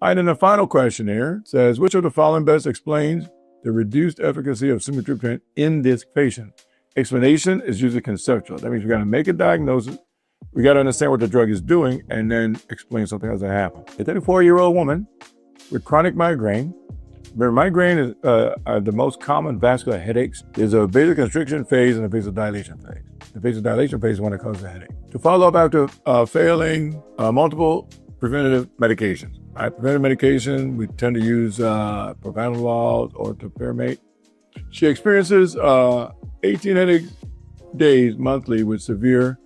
All right, and the final question here says, which of the following best explains the reduced efficacy of sumatriptan in this patient? Explanation is usually conceptual. That means we got to make a diagnosis, we got to understand what the drug is doing, and then explain something as it happened. A 34-year-old woman with chronic migraine. Remember, migraine is the most common vascular headaches. There's a vasoconstriction phase and a vasodilation phase. The vasodilation phase is when it causes a headache. To follow up after failing multiple preventative medications. Preventive medication, we tend to use propranolol or topiramate. She experiences 18 headache days monthly with severe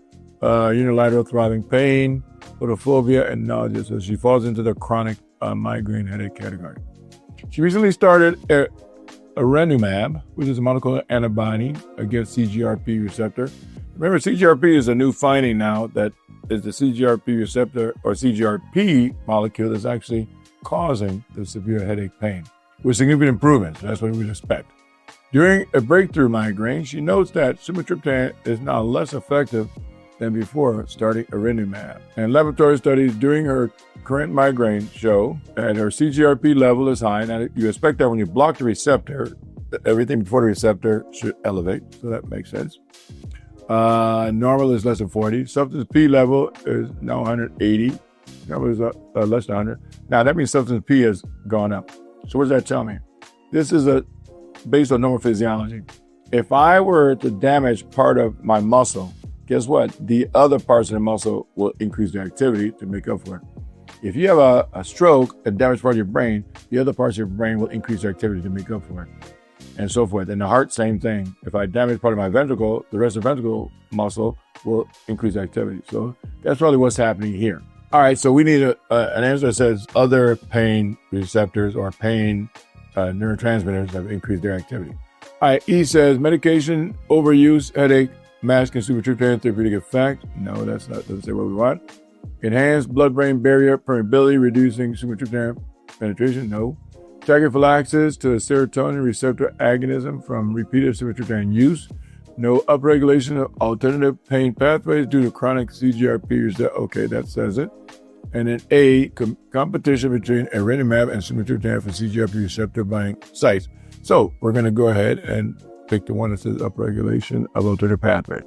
unilateral throbbing pain, photophobia, and nausea. So she falls into the chronic migraine headache category. She recently started Erenumab, which is a monoclonal antibody against CGRP receptor. Remember, CGRP is a new finding now that is the CGRP receptor or CGRP molecule that's actually causing the severe headache pain with significant improvements. That's what we would expect. During a breakthrough migraine, she notes that sumatriptan is now less effective than before starting Erenumab. And laboratory studies during her current migraine show that her CGRP level is high. Now, you expect that when you block the receptor, everything before the receptor should elevate. So that makes sense. Normal is less than 40. Substance P level is now 180. Normal is less than 100. Now, that means substance P has gone up. So what does that tell me? This is based on normal physiology. If I were to damage part of my muscle, guess what? The other parts of the muscle will increase their activity to make up for it. If you have a stroke and damage part of your brain, the other parts of your brain will increase their activity to make up for it, and so forth. And the heart, same thing. If I damage part of my ventricle, the rest of the ventricle muscle will increase activity. So that's probably what's happening here. All right, so we need an answer that says other pain receptors or pain neurotransmitters have increased their activity. All right, E says medication overuse, headache, mask and sumatriptan therapeutic effect. No, that's not, doesn't say what we want. Enhanced blood-brain barrier permeability, reducing sumatriptan penetration. No. Tachyphylaxis to serotonin receptor agonism from repeated sumatriptan use. No upregulation of alternative pain pathways due to chronic CGRP receptor. Okay, that says it. And then A, competition between Erenumab and sumatriptan for CGRP receptor binding sites. So we're going to go ahead and pick the one that says upregulation of alternative pathways.